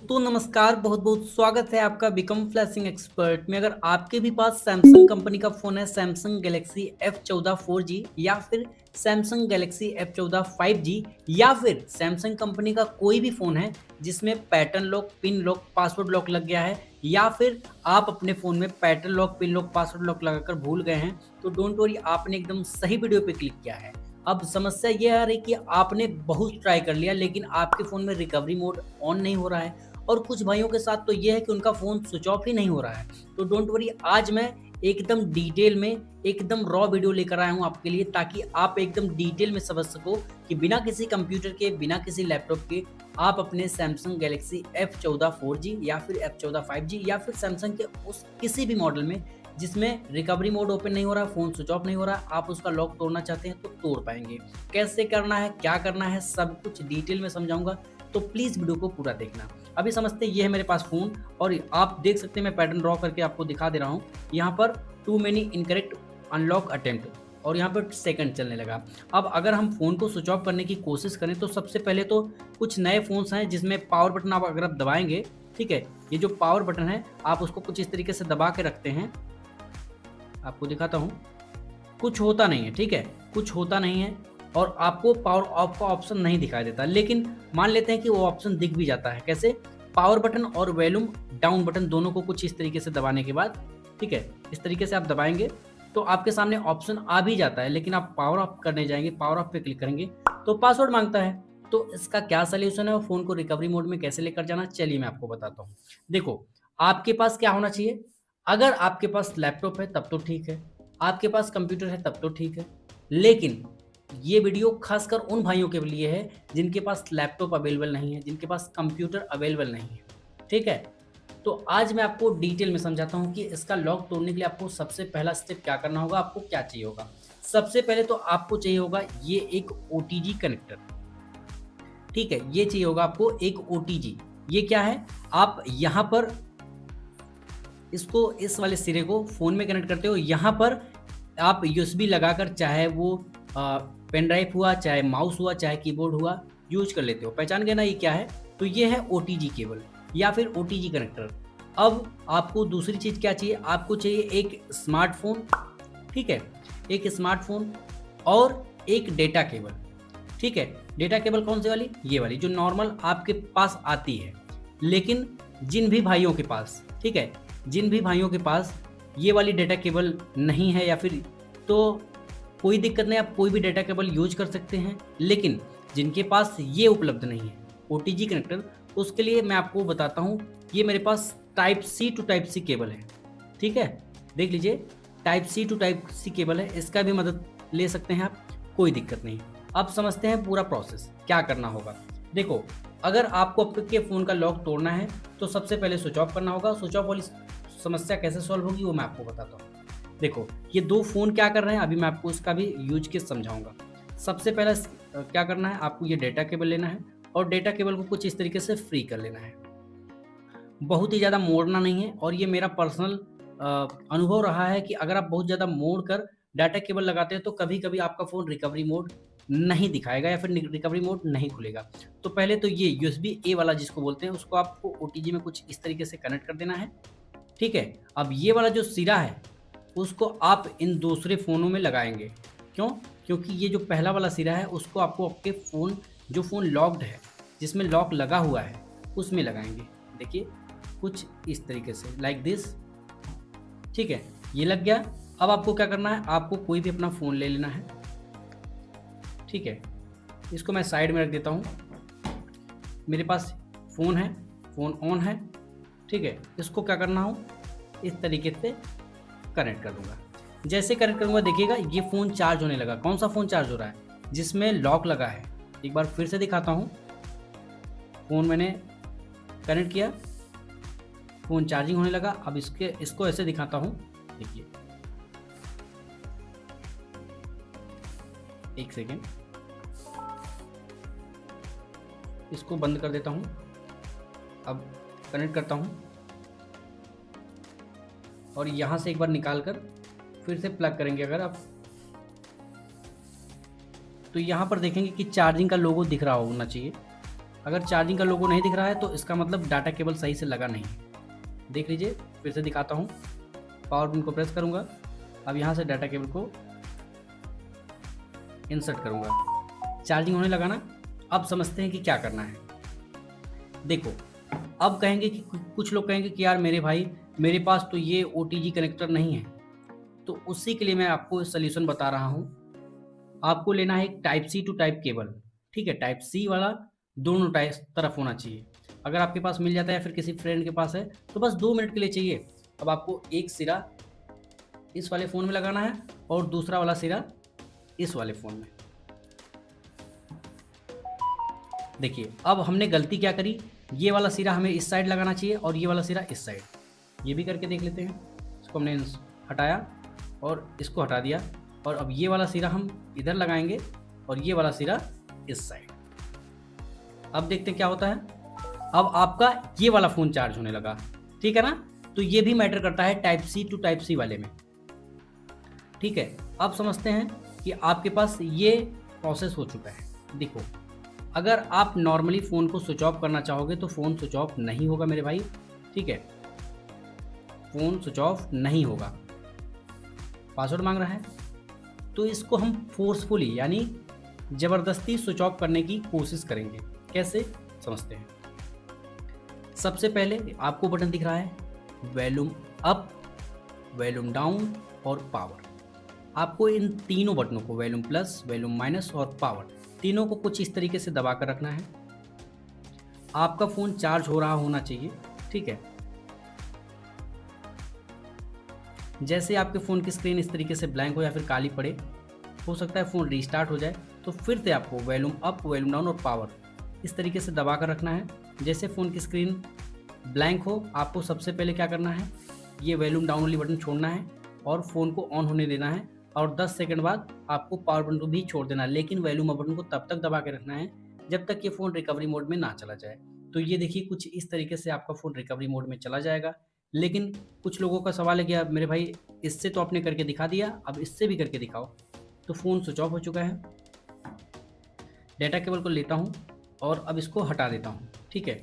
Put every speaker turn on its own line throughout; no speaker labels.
दोस्तों नमस्कार, बहुत बहुत स्वागत है आपका बिकम फ्लैशिंग एक्सपर्ट में। अगर आपके भी पास सैमसंग कंपनी का फ़ोन है, सैमसंग गैलेक्सी F14 4G या फिर सैमसंग गैलेक्सी F14 5G या फिर सैमसंग कंपनी का कोई भी फ़ोन है जिसमें pattern lock, pin lock, password lock लग गया है या फिर आप अपने फ़ोन में pattern lock, pin lock, password lock लगाकर भूल गए हैं, तो डोंट वरी, आपने एकदम सही वीडियो पे क्लिक किया है। अब समस्या ये आ रही कि आपने बहुत ट्राई कर लिया लेकिन आपके फ़ोन में रिकवरी मोड ऑन नहीं हो रहा है और कुछ भाइयों के साथ तो ये है कि उनका फ़ोन स्विच ऑफ ही नहीं हो रहा है। तो डोंट वरी, आज मैं एकदम डिटेल में एकदम रॉ वीडियो लेकर आया हूँ आपके लिए, ताकि आप एकदम डिटेल में समझ सको कि बिना किसी कंप्यूटर के, बिना किसी लैपटॉप के आप अपने सैमसंग गैलेक्सी F14 4G या फिर F14 5G या फिर सैमसंग के उस किसी भी मॉडल में जिसमें रिकवरी मोड ओपन नहीं हो रहा, फ़ोन स्विच ऑफ नहीं हो रहा, आप उसका लॉक तोड़ना चाहते हैं तो तोड़ पाएंगे। कैसे करना है, क्या करना है, सब कुछ डिटेल में समझाऊंगा, तो प्लीज़ वीडियो को पूरा देखना। अभी समझते हैं, ये है मेरे पास फ़ोन और आप देख सकते हैं मैं पैटर्न ड्रॉ करके आपको दिखा दे रहा हूँ। यहाँ पर too many incorrect unlock attempt और यहाँ पर सेकंड चलने लगा। अब अगर हम फ़ोन को स्विच ऑफ करने की कोशिश करें तो सबसे पहले तो कुछ नए फ़ोन्स हैं जिसमें पावर बटन आप अगर आप दबाएंगे, ठीक है, ये जो पावर बटन है आप उसको कुछ इस तरीके से दबा के रखते हैं। आपको दिखाता हूँ, कुछ होता नहीं है, ठीक है, कुछ होता नहीं है और आपको पावर ऑफ का ऑप्शन नहीं दिखाई देता। लेकिन मान लेते हैं कि वो ऑप्शन दिख भी जाता है। कैसे? पावर बटन और वॉल्यूम डाउन बटन दोनों को कुछ इस तरीके से दबाने के बाद, ठीक है, इस तरीके से आप दबाएंगे तो आपके सामने ऑप्शन आ भी जाता है। लेकिन आप पावर ऑफ करने जाएंगे, पावर ऑफ पे क्लिक करेंगे तो पासवर्ड मांगता है। तो इसका क्या सोल्यूशन है और फ़ोन को रिकवरी मोड में कैसे लेकर जाना, चलिए मैं आपको बताता हूँ। देखो, आपके पास क्या होना चाहिए, अगर आपके पास लैपटॉप है तब तो ठीक है, आपके पास कंप्यूटर है तब तो ठीक है, लेकिन ये वीडियो खासकर उन भाइयों के लिए है जिनके पास लैपटॉप अवेलेबल नहीं है, जिनके पास कंप्यूटर अवेलेबल नहीं है, ठीक है। तो आज मैं आपको डिटेल में समझाता हूँ कि इसका लॉक तोड़ने के लिए आपको सबसे पहला स्टेप क्या करना होगा, आपको क्या चाहिए होगा। सबसे पहले तो आपको चाहिए होगा ये एक OTG कनेक्टर, ठीक है, ये चाहिए होगा आपको एक OTG। ये क्या है, आप यहाँ पर इसको, इस वाले सिरे को फ़ोन में कनेक्ट करते हो, यहाँ पर आप यूएसबी लगाकर, चाहे वो पेन ड्राइव हुआ, चाहे माउस हुआ, चाहे कीबोर्ड हुआ, यूज कर लेते हो। पहचान गए ना ये क्या है? तो ये है OTG केबल या फिर OTG कनेक्टर। अब आपको दूसरी चीज़ क्या चाहिए, आपको चाहिए एक स्मार्टफोन, ठीक है, एक स्मार्टफोन और एक डेटा केबल, ठीक है। डेटा केबल कौन सी वाली? ये वाली जो नॉर्मल आपके पास आती है। लेकिन जिन भी भाइयों के पास, ठीक है, जिन भी भाइयों के पास ये वाली डेटा केबल नहीं है या फिर, तो कोई दिक्कत नहीं, आप कोई भी डेटा केबल यूज कर सकते हैं। लेकिन जिनके पास ये उपलब्ध नहीं है OTG कनेक्टर, उसके लिए मैं आपको बताता हूँ, ये मेरे पास type C to type C cable है, ठीक है, देख लीजिए, type C to type C cable है, इसका भी मदद ले सकते हैं आप, कोई दिक्कत नहीं। अब समझते हैं पूरा प्रोसेस क्या करना होगा। देखो, अगर आपको आपके फ़ोन का लॉक तोड़ना है तो सबसे पहले स्विच ऑफ करना होगा। स्विच ऑफ वाली समस्या कैसे सॉल्व होगी वो मैं आपको बताता हूँ। देखो, ये दो फ़ोन क्या कर रहे हैं, अभी मैं आपको इसका भी यूज केस समझाऊंगा। सबसे पहले क्या करना है, आपको ये डेटा केबल लेना है और डेटा केबल को कुछ इस तरीके से फ्री कर लेना है। बहुत ही ज़्यादा मोड़ना नहीं है और ये मेरा पर्सनल अनुभव रहा है कि अगर आप बहुत ज़्यादा मोड़ कर डाटा केबल लगाते हैं तो कभी कभी आपका फ़ोन रिकवरी मोड नहीं दिखाएगा या फिर रिकवरी मोड नहीं खुलेगा। तो पहले तो ये USB A वाला जिसको बोलते हैं, उसको आपको OTG में कुछ इस तरीके से कनेक्ट कर देना है, ठीक है। अब ये वाला जो सिरा है उसको आप इन दूसरे फ़ोनों में लगाएंगे। क्यों? क्योंकि ये जो पहला वाला सिरा है उसको आपको आपके फ़ोन, जो फ़ोन लॉक्ड है, जिसमें लॉक लगा हुआ है, उसमें लगाएंगे। देखिए, कुछ इस तरीके से, लाइक दिस, ठीक है, ये लग गया। अब आपको क्या करना है, आपको कोई भी अपना फ़ोन ले लेना है, ठीक है, इसको मैं साइड में रख देता हूँ। मेरे पास फ़ोन है, फ़ोन ऑन है, ठीक है, इसको क्या करना हो, इस तरीके से कनेक्ट कर दूंगा। जैसे कनेक्ट करूंगा देखिएगा ये फ़ोन चार्ज होने लगा। कौन सा फ़ोन चार्ज हो रहा है? जिसमें लॉक लगा है। एक बार फिर से दिखाता हूँ, फ़ोन मैंने कनेक्ट किया, फ़ोन चार्जिंग होने लगा। अब इसको ऐसे दिखाता हूँ, देखिए, एक सेकेंड, इसको बंद कर देता हूँ। अब कनेक्ट करता हूँ और यहाँ से एक बार निकाल कर फिर से प्लग करेंगे अगर आप, तो यहाँ पर देखेंगे कि चार्जिंग का लोगो दिख रहा होना चाहिए, अगर चार्जिंग का लोगो नहीं दिख रहा है तो इसका मतलब डाटा केबल सही से लगा नहीं है। देख लीजिए, फिर से दिखाता हूँ। पावर बटन को प्रेस करूँगा, अब यहाँ से डाटा केबल को इंसर्ट करूँगा। चार्जिंग होने लगा ना। अब समझते हैं कि क्या करना है। देखो, अब कहेंगे कि कुछ लोग कहेंगे कि यार मेरे भाई, मेरे पास तो ये OTG कनेक्टर नहीं है, तो उसी के लिए मैं आपको सल्यूशन बता रहा हूँ। आपको लेना है एक type C to type cable, ठीक है। टाइप सी वाला दोनों तरफ होना चाहिए। अगर आपके पास मिल जाता है या फिर किसी फ्रेंड के पास है तो बस 2 मिनट के लिए चाहिए। अब आपको एक सिरा इस वाले फ़ोन में लगाना है और दूसरा वाला सिरा इस वाले फ़ोन में। देखिए, अब हमने गलती क्या करी, ये वाला सिरा हमें इस साइड लगाना चाहिए और ये वाला सिरा इस साइड। ये भी करके देख लेते हैं। इसको हमने हटाया और इसको हटा दिया, और अब ये वाला सिरा हम इधर लगाएंगे और ये वाला सिरा इस साइड। अब देखते हैं क्या होता है। अब आपका ये वाला फ़ोन चार्ज होने लगा, ठीक है ना। तो ये भी मैटर करता है type C to type C वाले में, ठीक है। अब समझते हैं कि आपके पास ये प्रोसेस हो चुका है। देखो, अगर आप नॉर्मली फ़ोन को स्विच ऑफ करना चाहोगे तो फ़ोन स्विच ऑफ नहीं होगा मेरे भाई, ठीक है। फ़ोन स्विच ऑफ नहीं होगा। पासवर्ड मांग रहा है तो इसको हम फोर्सफुली यानी ज़बरदस्ती स्विच ऑफ करने की कोशिश करेंगे। कैसे, समझते हैं। सबसे पहले आपको बटन दिख रहा है वॉल्यूम अप, वॉल्यूम डाउन और पावर। आपको इन तीनों बटनों को, वॉल्यूम प्लस, वॉल्यूम माइनस और पावर, तीनों को कुछ इस तरीके से दबा कर रखना है। आपका फ़ोन चार्ज हो रहा होना चाहिए, ठीक है। जैसे आपके फ़ोन की स्क्रीन इस तरीके से ब्लैंक हो या फिर काली पड़े, हो सकता है फ़ोन रीस्टार्ट हो जाए, तो फिर से आपको वॉल्यूम अप, वॉल्यूम डाउन और पावर इस तरीके से दबा कर रखना है। जैसे फ़ोन की स्क्रीन ब्लैंक हो, आपको सबसे पहले क्या करना है, ये वॉल्यूम डाउन वाली बटन छोड़ना है और फ़ोन को ऑन होने देना है, और 10 सेकंड बाद आपको पावर बटन को भी छोड़ देना है। लेकिन वॉल्यूम अप बटन को तब तक दबा के रखना है जब तक ये फ़ोन रिकवरी मोड में ना चला जाए। तो ये देखिए, कुछ इस तरीके से आपका फ़ोन रिकवरी मोड में चला जाएगा। लेकिन कुछ लोगों का सवाल है कि अब मेरे भाई, इससे तो आपने करके दिखा दिया, अब इससे भी करके दिखाओ। तो फ़ोन स्विच ऑफ हो चुका है। डाटा केबल को लेता हूँ और अब इसको हटा देता हूँ, ठीक है।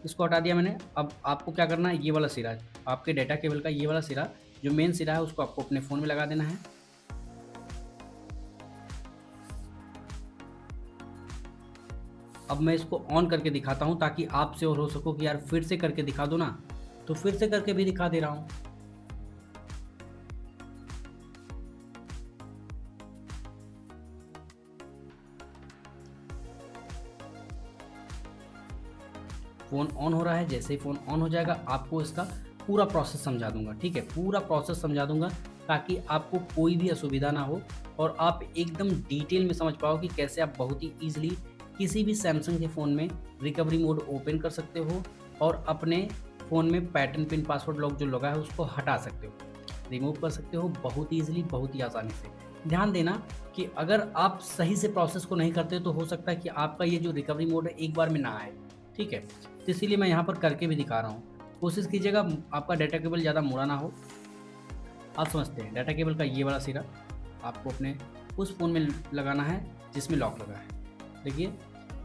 इसको हटा दिया मैंने। अब आपको क्या करना है, ये वाला सिरा, आपके डाटा केबल का ये वाला सिरा जो मेन सिरा है, उसको आपको अपने फ़ोन में लगा देना है। अब मैं इसको ऑन करके दिखाता हूँ ताकि आप श्योर हो सको कि यार फिर से करके दिखा दो ना, तो फिर से करके भी दिखा दे रहा हूँ। फ़ोन ऑन हो रहा है। जैसे ही फ़ोन ऑन हो जाएगा, आपको इसका पूरा प्रोसेस समझा दूंगा, ठीक है। पूरा प्रोसेस समझा दूंगा ताकि आपको कोई भी असुविधा ना हो और आप एकदम डिटेल में समझ पाओ कि कैसे आप बहुत ही ईजिली किसी भी सैमसंग के फ़ोन में रिकवरी मोड ओपन कर सकते हो और अपने फ़ोन में पैटर्न पिन पासवर्ड लॉक जो लगा है उसको हटा सकते हो, रिमूव कर सकते हो बहुत ईजिली, बहुत ही आसानी से। ध्यान देना कि अगर आप सही से प्रोसेस को नहीं करते तो हो सकता है कि आपका ये जो रिकवरी मोड है एक बार में ना आए, ठीक है। तो इसीलिए मैं यहाँ पर करके भी दिखा रहा हूँ। कोशिश कीजिएगा आपका डाटा केबल ज़्यादा मुड़ा ना हो। आप समझते हैं, डाटा केबल का ये वाला सिरा आपको अपने उस फ़ोन में लगाना है जिसमें लॉक लगा है। देखिए,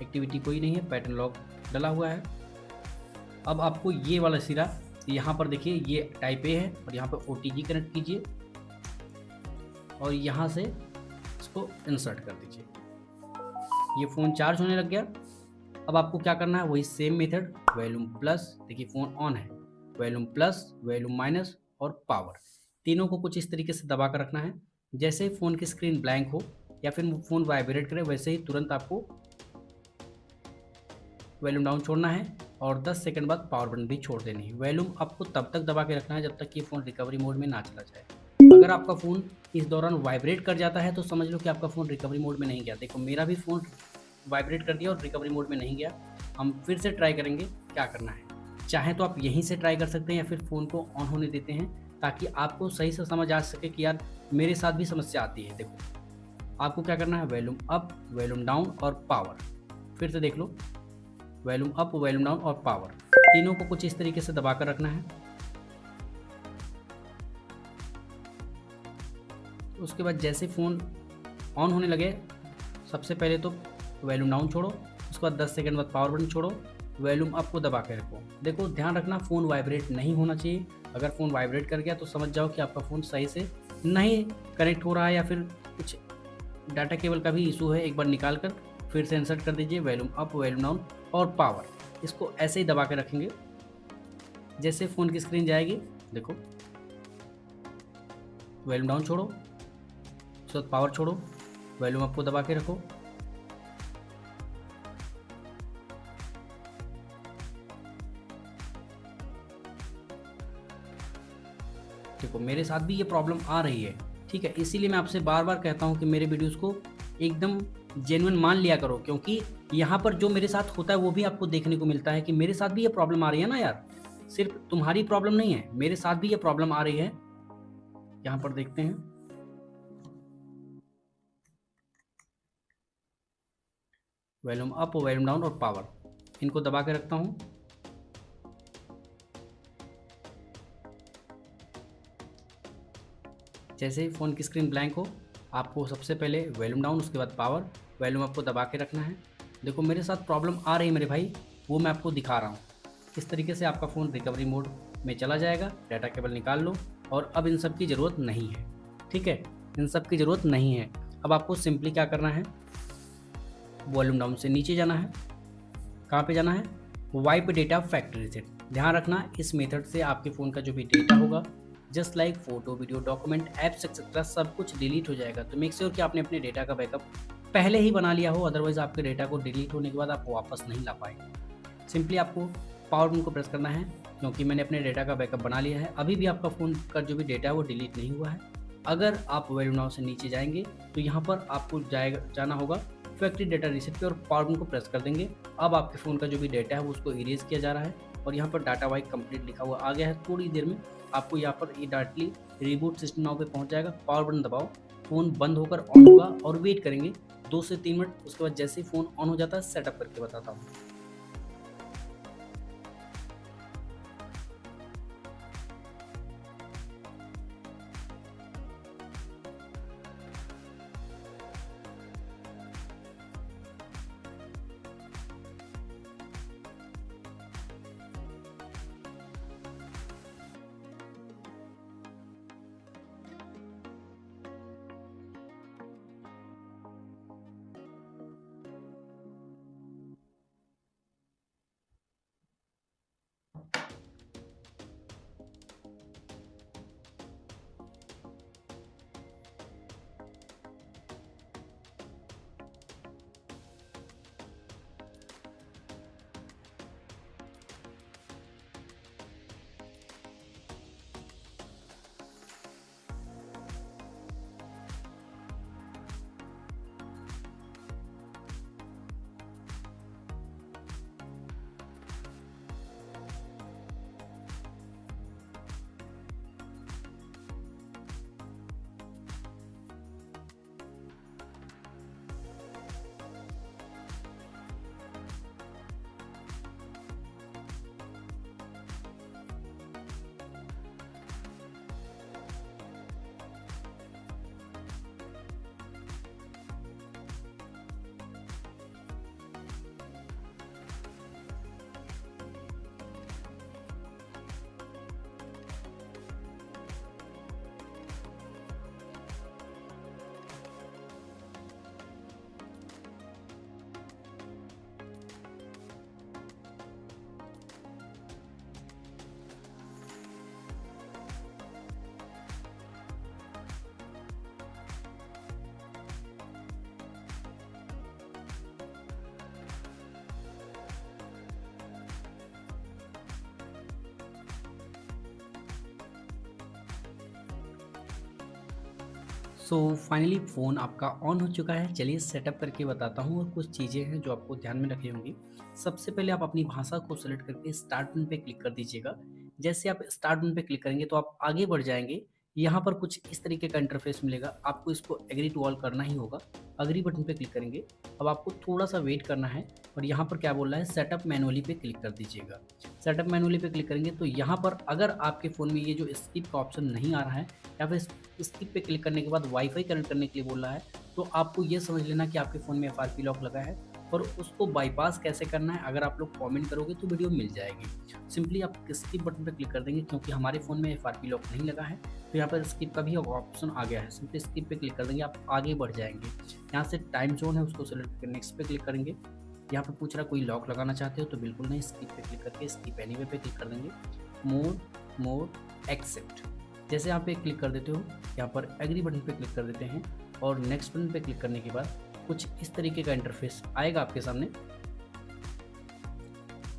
एक्टिविटी कोई नहीं है, पैटर्न लॉक डला हुआ है। अब आपको ये वाला सिरा यहाँ पर देखिए, ये टाइप ए है और यहाँ पर OTG कनेक्ट कीजिए और यहाँ से इसको इंसर्ट कर दीजिए। ये फ़ोन चार्ज होने लग गया। अब आपको क्या करना है, वही सेम मेथड, वॉल्यूम प्लस, देखिए फ़ोन ऑन है, वॉल्यूम प्लस, वॉल्यूम माइनस और पावर, तीनों को कुछ इस तरीके से दबा कर रखना है। जैसे ही फ़ोन की स्क्रीन ब्लैंक हो या फिर फ़ोन वाइब्रेट करे, वैसे ही तुरंत आपको वॉल्यूम डाउन छोड़ना है और 10 सेकंड बाद पावर बटन भी छोड़ देनी है। वॉल्यूम आपको तब तक दबा के रखना है जब तक कि फ़ोन रिकवरी मोड में ना चला जाए। अगर आपका फ़ोन इस दौरान वाइब्रेट कर जाता है तो समझ लो कि आपका फ़ोन रिकवरी मोड में नहीं गया। देखो, मेरा भी फ़ोन वाइब्रेट कर दिया और रिकवरी मोड में नहीं गया। हम फिर से ट्राई करेंगे क्या करना है। चाहे तो आप यहीं से ट्राई कर सकते हैं या फिर फ़ोन को ऑन होने देते हैं ताकि आपको सही से समझ आ सके कि यार मेरे साथ भी समस्या आती है। देखो, आपको क्या करना है, वॉल्यूम अप, वॉल्यूम डाउन और पावर, फिर से देख लो, वॉल्यूम अप, वॉल्यूम डाउन और पावर, तीनों को कुछ इस तरीके से दबा कर रखना है। उसके बाद जैसे फ़ोन ऑन होने लगे, सबसे पहले तो वॉल्यूम डाउन छोड़ो, उसके बाद 10 सेकंड बाद पावर बटन छोड़ो, वॉल्यूम अप को दबा के रखो। देखो ध्यान रखना फ़ोन वाइब्रेट नहीं होना चाहिए। अगर फ़ोन वाइब्रेट कर गया तो समझ जाओ कि आपका फ़ोन सही से नहीं कनेक्ट हो रहा है या फिर कुछ डाटा केबल का भी इशू है। एक बार निकाल कर फिर से इंसर्ट कर दीजिए, वॉल्यूम अप, वॉल्यूम डाउन और पावर। इसको ऐसे ही दबा के रखेंगे। जैसे फ़ोन की स्क्रीन जाएगी, देखो वॉल्यूम डाउन छोड़ो, उसके बाद पावर छोड़ो, वॉल्यूम अप को दबा के रखो। देखो मेरे साथ भी ये प्रॉब्लम आ रही है, ठीक है। इसीलिए मैं आपसे बार बार कहता हूँ कि मेरे वीडियोस को एकदम जेन्युइन मान लिया करो, क्योंकि यहाँ पर जो मेरे साथ होता है वो भी आपको देखने को मिलता है कि मेरे साथ भी ये प्रॉब्लम आ रही है ना यार। सिर्फ तुम्हारी प्रॉब्लम नहीं है, मेरे साथ भी ये प्रॉब्लम आ रही है। यहाँ पर देखते हैं, वॉल्यूम अप, वॉल्यूम डाउन और पावर, इनको दबा के रखता हूँ। जैसे ही फ़ोन की स्क्रीन ब्लैंक हो, आपको सबसे पहले वॉल्यूम डाउन, उसके बाद पावर, वॉल्यूम अप को दबा के रखना है। देखो मेरे साथ प्रॉब्लम आ रही है मेरे भाई, वो मैं आपको दिखा रहा हूँ। इस तरीके से आपका फ़ोन रिकवरी मोड में चला जाएगा। डाटा केबल निकाल लो और अब इन सब की ज़रूरत नहीं है, ठीक है। इन सब की ज़रूरत नहीं है। अब आपको सिंपली क्या करना है, वॉल्यूम डाउन से नीचे जाना है। कहाँ पे जाना है, वाइप डेटा फैक्ट्री रीसेट। ध्यान रखना इस मेथड से आपके फ़ोन का जो भी डेटा होगा, just like photo, video, document, apps etcetera, सब कुछ डिलीट हो जाएगा। तो मेक श्योर कि आपने अपने डेटा का बैकअप पहले ही बना लिया हो, अदरवाइज आपके डेटा को डिलीट होने के बाद आप वापस नहीं ला पाएंगे। सिंपली आपको पावर बटन को प्रेस करना है, क्योंकि मैंने अपने डेटा का बैकअप बना लिया है। अभी भी आपका फ़ोन का जो भी डेटा है वो डिलीट नहीं हुआ है। अगर आप वॉल्यूम डाउन से नीचे जाएंगे तो यहाँ पर आपको जाना होगा फैक्ट्री डेटा रीसेट पे और पावर बटन को प्रेस कर देंगे। अब आपके फ़ोन का जो भी डेटा है वो उसको इरेज किया जा रहा है और यहाँ पर डाटा वाइप कंप्लीट लिखा हुआ आ गया है। थोड़ी देर में आपको यहाँ पर ये डायरेक्टली रिबूट सिस्टम नाउ पे पहुँच जाएगा। पावर बटन दबाओ, फ़ोन बंद होकर ऑन होगा और वेट करेंगे 2 से 3 मिनट। उसके बाद जैसे ही फ़ोन ऑन हो जाता है सेटअप करके बताता हूँ। सो फाइनली फ़ोन आपका ऑन हो चुका है। चलिए सेटअप करके बताता हूँ और कुछ चीज़ें हैं जो आपको ध्यान में रखनी होंगी। सबसे पहले आप अपनी भाषा को सेलेक्ट करके स्टार्ट बटन पे क्लिक कर दीजिएगा। जैसे आप स्टार्ट बटन पे क्लिक करेंगे तो आप आगे बढ़ जाएंगे। यहाँ पर कुछ इस तरीके का इंटरफेस मिलेगा, आपको इसको एग्री टू ऑल करना ही होगा। अग्री बटन पे क्लिक करेंगे। अब आपको थोड़ा सा वेट करना है और यहाँ पर क्या बोल रहा है, सेटअप मैनुअली पे क्लिक कर दीजिएगा। सेटअप मैनुअली पे क्लिक करेंगे तो यहाँ पर अगर आपके फ़ोन में ये जो स्किप का ऑप्शन नहीं आ रहा है या फिर स्किप पे क्लिक करने के बाद वाईफाई कनेक्ट करने के लिए बोल रहा है, तो आपको ये समझ लेना कि आपके फ़ोन में FRP लॉक लगा है और उसको बाईपास कैसे करना है अगर आप लोग कमेंट करोगे तो वीडियो मिल जाएगी। सिंपली आप स्किप बटन पे क्लिक कर देंगे, क्योंकि हमारे फ़ोन में एफआरपी लॉक नहीं लगा है तो यहाँ पर स्किप का भी ऑप्शन आ गया है। सिंपली स्किप पे क्लिक कर देंगे, आप आगे बढ़ जाएंगे। यहाँ से टाइम जोन है उसको सेलेक्ट करके नेक्स्ट पे क्लिक करेंगे। यहाँ पे पूछ रहा है कोई लॉक लगाना चाहते हो, तो बिल्कुल नहीं, स्किप पे क्लिक करके स्किप एनीवे पे क्लिक कर देंगे। मोड एक्सेप्ट जैसे यहाँ पे क्लिक कर देते हो, यहाँ पर एग्री बटन पे क्लिक कर देते हैं और नेक्स्ट बटन पे क्लिक करने के बाद कुछ इस तरीके का इंटरफेस आएगा आपके सामने।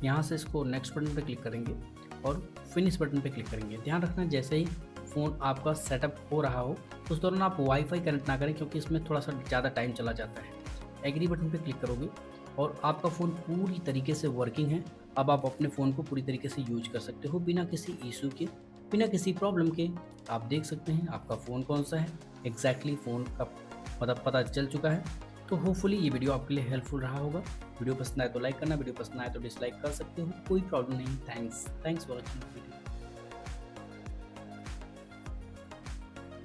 यहाँ से इसको नेक्स्ट बटन पे क्लिक करेंगे और फिनिश बटन पे क्लिक करेंगे। ध्यान रखना जैसे ही फ़ोन आपका सेटअप हो रहा हो उस दौरान आप वाईफाई कनेक्ट ना करें, क्योंकि इसमें थोड़ा सा ज़्यादा टाइम चला जाता है। एग्री बटन पे क्लिक करोगे और आपका फ़ोन पूरी तरीके से वर्किंग है। अब आप अपने फ़ोन को पूरी तरीके से यूज कर सकते हो बिना किसी इशू के, बिना किसी प्रॉब्लम के। आप देख सकते हैं आपका फ़ोन कौन सा है, एग्जैक्टली फ़ोन का मतलब पता चल चुका है। तो होपफुली ये वीडियो आपके लिए हेल्पफुल रहा होगा। वीडियो पसंद आए तो लाइक करना, वीडियो पसंद आए तो डिसलाइक कर सकते हो, कोई प्रॉब्लम नहीं। Thanks for watching video.